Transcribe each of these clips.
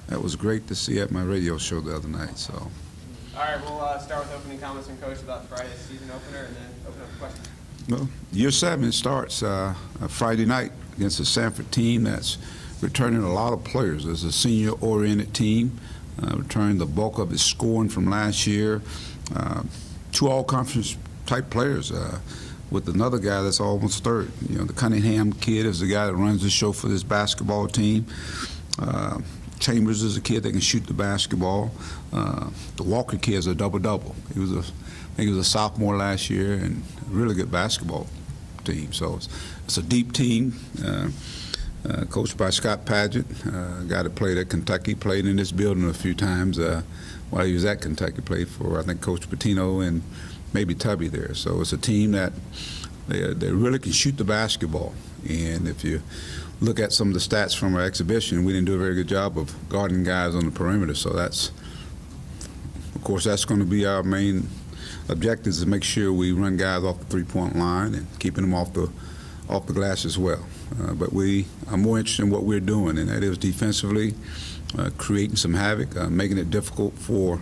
That was great to see at my radio show the other night. So. All right, we'll start with opening comments from Coach about Friday's season opener, and then open up the questions. Well, year 7 starts Friday night against a Sanford team that's returning a lot of players. It's a senior-oriented team, returning the bulk of its scoring from last year. 2 all-conference type players with another guy that's almost third. You know, the Cunningham kid is the guy that runs the show for this basketball team. Chambers is a kid that can shoot the basketball. The Walker kid is a double-double. I think he was a sophomore last year, and a really good basketball team. So it's a deep team, coached by Scott Padgett, a guy that played at Kentucky, played in this building a few times while he was at Kentucky, played for, I think, Coach Pitino and maybe Tubby there. So it's a team that they really can shoot the basketball. And if you look at some of the stats from our exhibition, we didn't do a very good job of guarding guys on the perimeter. So that's, of course, that's going to be our main objective, is to make sure we run guys off the three-point line and keeping them off the glass as well. But we are more interested in what we're doing, and that is defensively creating some havoc, making it difficult for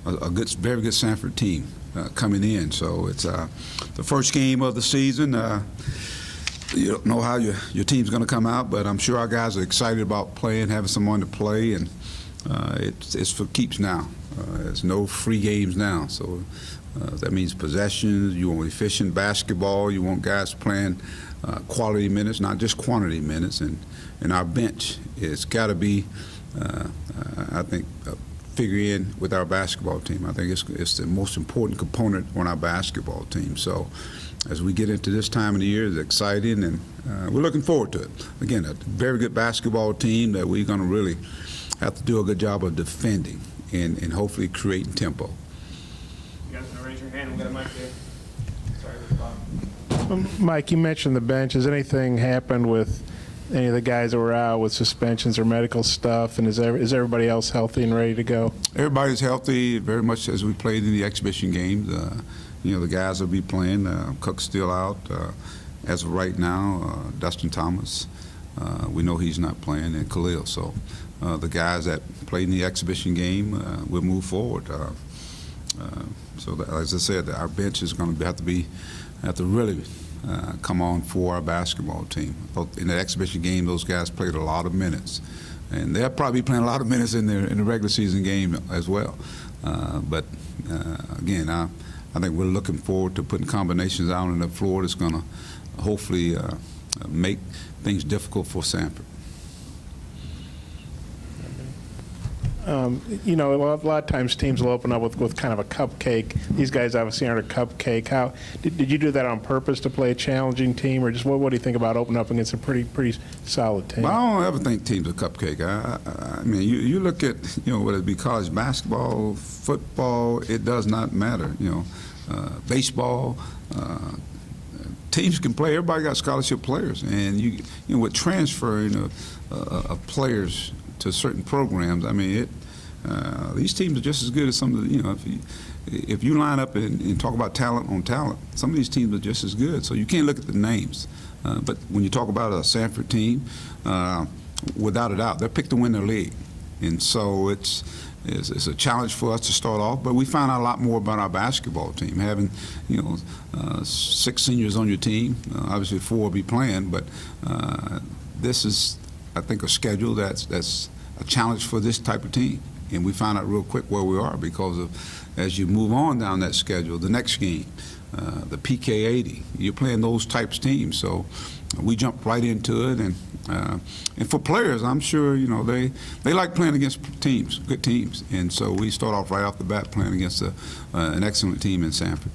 a very good Sanford team coming in. So it's the first game of the season. You don't know how your team's going to come out, but I'm sure our guys are excited about playing, having someone to play, and it's for keeps now. There's no free games now, so that means possessions. You want efficient basketball. You want guys playing quality minutes, not just quantity minutes. And our bench, it's got to be, I think, figure in with our basketball team. I think it's the most important component on our basketball team. So as we get into this time of the year, it's exciting, and we're looking forward to it. Again, a very good basketball team that we're going to really have to do a good job of defending and hopefully creating tempo. You guys want to raise your hand? We'll get a mic there. Sorry, Mike, you mentioned the bench. Has anything happened with any of the guys that were out with suspensions or medical stuff, and is everybody else healthy and ready to go? Everybody's healthy, very much as we played in the exhibition games. The guys will be playing. Cook's still out. As of right now, Dustin Thomas, we know he's not playing, and Khalil. So the guys that played in the exhibition game will move forward. So as I said, our bench is going to have to really come on for our basketball team. In the exhibition game, those guys played a lot of minutes, and they'll probably be playing a lot of minutes in the regular season game as well. But again, I think we're looking forward to putting combinations out on the floor that's going to hopefully make things difficult for Sanford. A lot of times teams will open up with kind of a cupcake. These guys obviously aren't a cupcake. How did you do that on purpose to play a challenging team, or just what do you think about opening up against a pretty solid team? Well, I don't ever think teams are cupcake. I mean, you look at whether it be college basketball, football, it does not matter. Baseball. Teams can play. Everybody got scholarship players, and with transferring of players to certain programs, I mean, these teams are just as good as some of the, if you line up and talk about talent on talent, some of these teams are just as good. So you can't look at the names. But when you talk about a Sanford team, without a doubt, they're picked to win their league. And so it's a challenge for us to start off, but we found out a lot more about our basketball team. Having, 6 seniors on your team, obviously 4 will be playing, but this is, I think, a schedule that's a challenge for this type of team. And we found out real quick where we are because of, as you move on down that schedule, the next game, the PK80, you're playing those types of teams. So we jumped right into it, and for players, I'm sure they like playing against teams, good teams, and so we start off right off the bat playing against an excellent team in Sanford.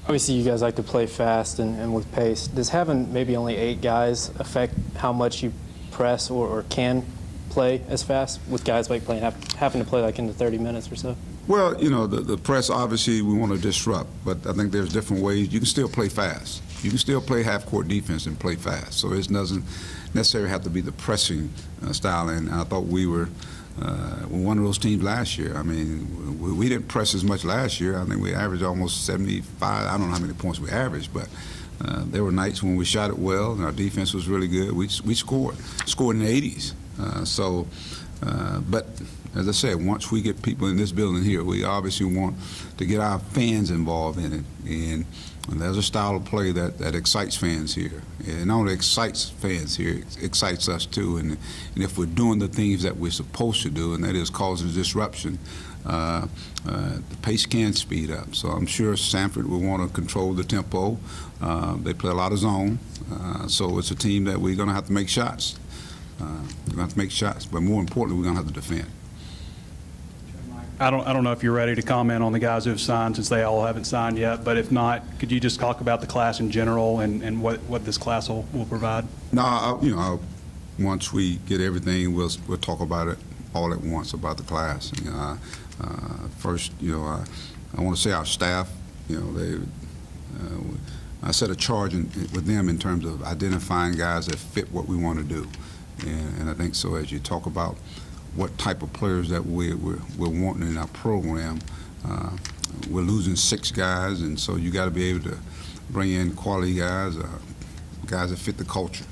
Obviously, you guys like to play fast and with pace. Does having maybe only 8 guys affect how much you press or can play as fast with guys like having to play like into 30 minutes or so? Well, the press, obviously, we want to disrupt, but I think there's different ways. You can still play fast. You can still play half-court defense and play fast. So it doesn't necessarily have to be the pressing style. And I thought we were one of those teams last year. I mean, we didn't press as much last year. I think we averaged almost 75. I don't know how many points we averaged, but there were nights when we shot it well and our defense was really good. We scored in the 80s. But as I said, once we get people in this building here, we obviously want to get our fans involved in it. And there's a style of play that excites fans here. And not only excites fans here, it excites us too. And if we're doing the things that we're supposed to do, and that is causing disruption, the pace can speed up. So I'm sure Sanford will want to control the tempo. They play a lot of zone. So it's a team that we're going to have to make shots. We're going to have to make shots. But more importantly, we're going to have to defend. I don't know if you're ready to comment on the guys who have signed, since they all haven't signed yet, but if not, could you just talk about the class in general and what this class will provide? No, once we get everything, we'll talk about it all at once about the class. First, I want to say our staff, I set a charge with them in terms of identifying guys that fit what we want to do. And I think so as you talk about what type of players that we're wanting in our program, we're losing 6 guys, and so you got to be able to bring in quality guys, guys that fit the culture.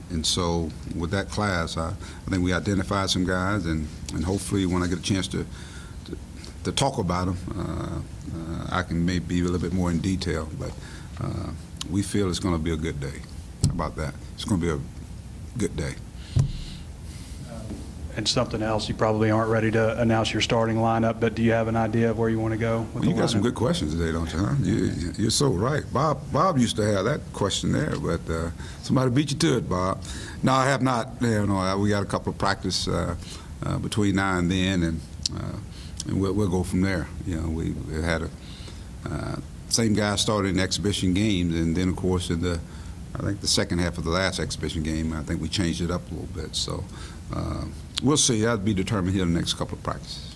And so with that class, I think we identified some guys, and hopefully when I get a chance to talk about them, I can maybe be a little bit more in detail. But we feel it's going to be a good day. How about that? It's going to be a good day. And something else, you probably aren't ready to announce your starting lineup, but do you have an idea of where you want to go with You the got some lineup? good questions today, don't you? Huh? You're so right. Bob used to have that question there, but somebody beat you to it, Bob. No, I have not. We got a couple of practice between now and then, and we'll go from there. We had same guy started in exhibition games, and then of course in I think the second half of the last exhibition game, I think we changed it up a little bit. So we'll see. That'll be determined here in the next couple of practices.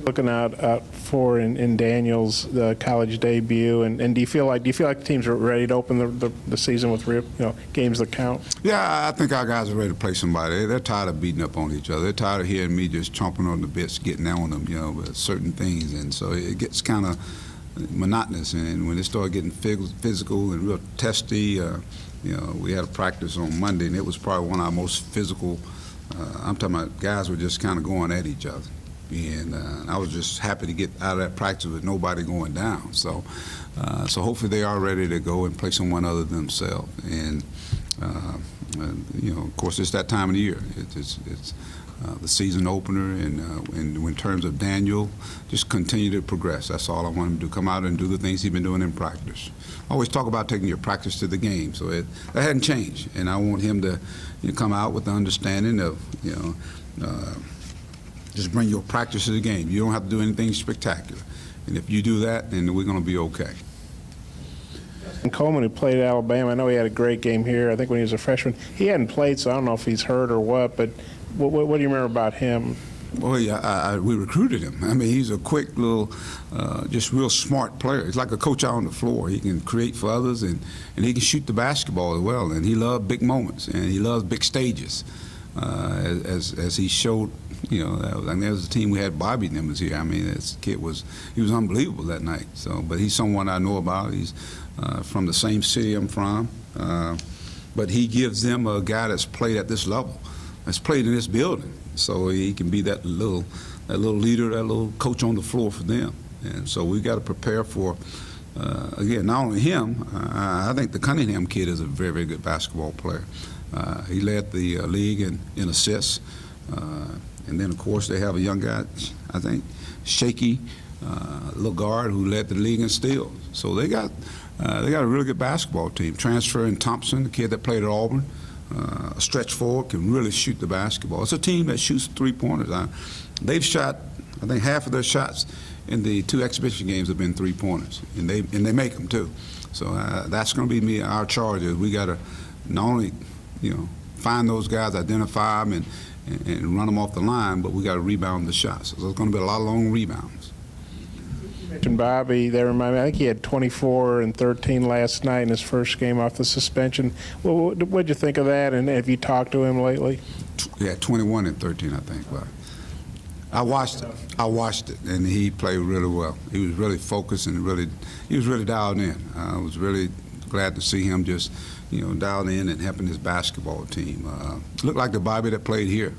Looking out for in Daniel's college debut, and do you feel like the teams are ready to open the season with real games that count? Yeah, I think our guys are ready to play somebody. They're tired of beating up on each other. They're tired of hearing me just chomping on the bits, getting on them, with certain things, and so it gets kind of monotonous. And when they start getting physical and real testy, we had a practice on Monday, and it was probably one of our most physical. I'm talking about guys were just kind of going at each other. And I was just happy to get out of that practice with nobody going down. So hopefully they are ready to go and play someone other than themselves. And of course, it's that time of the year. It's the season opener, and in terms of Daniel, just continue to progress. That's all I want him to do. Come out and do the things he's been doing in practice. I always talk about taking your practice to the game, so that hadn't changed. And I want him to come out with the understanding of just bring your practice to the game. You don't have to do anything spectacular. And if you do that, then we're going to be okay. And Coleman, who played at Alabama, I know he had a great game here. I think when he was a freshman, he hadn't played, so I don't know if he's hurt or what. But what do you remember about him? Well, yeah, we recruited him. I mean, he's a quick little, just real smart player. He's like a coach out on the floor. He can create for others, and he can shoot the basketball as well. And he loves big moments, and he loves big stages, as he showed. I mean, there was a team we had. Bobby and them was here. I mean, this kid was unbelievable that night. So, but he's someone I know about. He's from the same city I'm from, but he gives them a guy that's played at this level, that's played in this building. So he can be that little leader, that little coach on the floor for them. And so we got to prepare for, again, not only him. I think the Cunningham kid is a very, very good basketball player. He led the league in assists. And then, of course, they have a young guy, I think, Shaky, little guard, who led the league in steals. So they got a really good basketball team. Transferring Thompson, the kid that played at Auburn, a stretch forward, can really shoot the basketball. It's a team that shoots three-pointers. They've shot, I think, half of their shots in the 2 exhibition games have been three-pointers, and they make them too. So that's going to be our charge. Is we got to not only find those guys, identify them, and run them off the line, but we got to rebound the shots. So there's going to be a lot of long rebounds. You mentioned Bobby. That reminded me. I think he had 24 and 13 last night in his first game off the suspension. Well, what'd you think of that? And have you talked to him lately? Yeah, 21 and 13, I think. But I watched it, and he played really well. He was really focused and he was really dialed in. I was really glad to see him just dialed in and helping his basketball team. Looked like the Bobby that played here.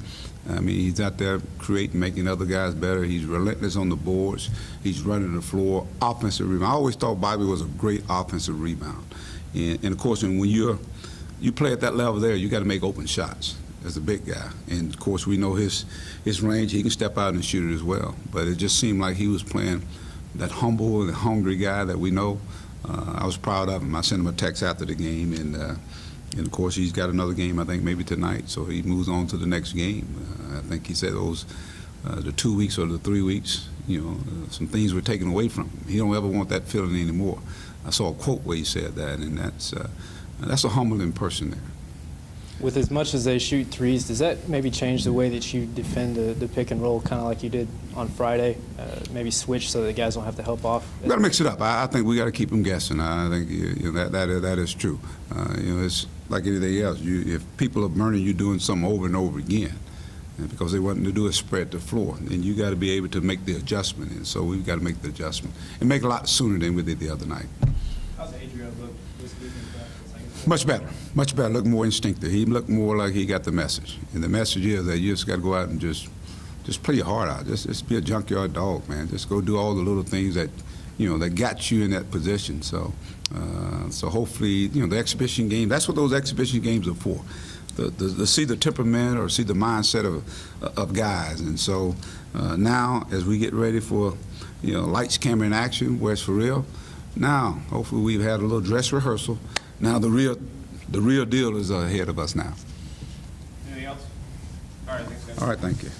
I mean, he's out there creating, making other guys better. He's relentless on the boards. He's running the floor, offensive rebound. I always thought Bobby was a great offensive rebound. And of course, when you play at that level there, you got to make open shots as a big guy. And of course, we know his range. He can step out and shoot it as well. But it just seemed like he was playing that humble and hungry guy that we know. I was proud of him. I sent him a text after the game, and of course, he's got another game, I think, maybe tonight, so he moves on to the next game. I think he said those, the 2 weeks or the 3 weeks, some things were taken away from him. He don't ever want that feeling anymore. I saw a quote where he said that, and that's a humbling person there. With as much as they shoot threes, does that maybe change the way that you defend the pick and roll, kind of like you did on Friday? Maybe switch so that guys don't have to help off? We got to mix it up. I think we got to keep them guessing. I think that is true. It's like anything else. If people are burning you doing something over and over again, and because they want to do is spread the floor, then you got to be able to make the adjustment. And so we've got to make the adjustment and make it a lot sooner than we did the other night. How's Adrian look this week? Much better. Much better. Looked more instinctive. He looked more like he got the message. And the message is that you just got to go out and just play your heart out. Just be a junkyard dog, man. Just go do all the little things that, that got you in that position. So hopefully, the exhibition game, that's what those exhibition games are for. To see the temperament or see the mindset of guys. And so now, as we get ready for, lights, camera, and action, where it's for real, now, hopefully we've had a little dress rehearsal. Now the real deal is ahead of us now. Anything else? All right, thanks, guys. All right, thank you.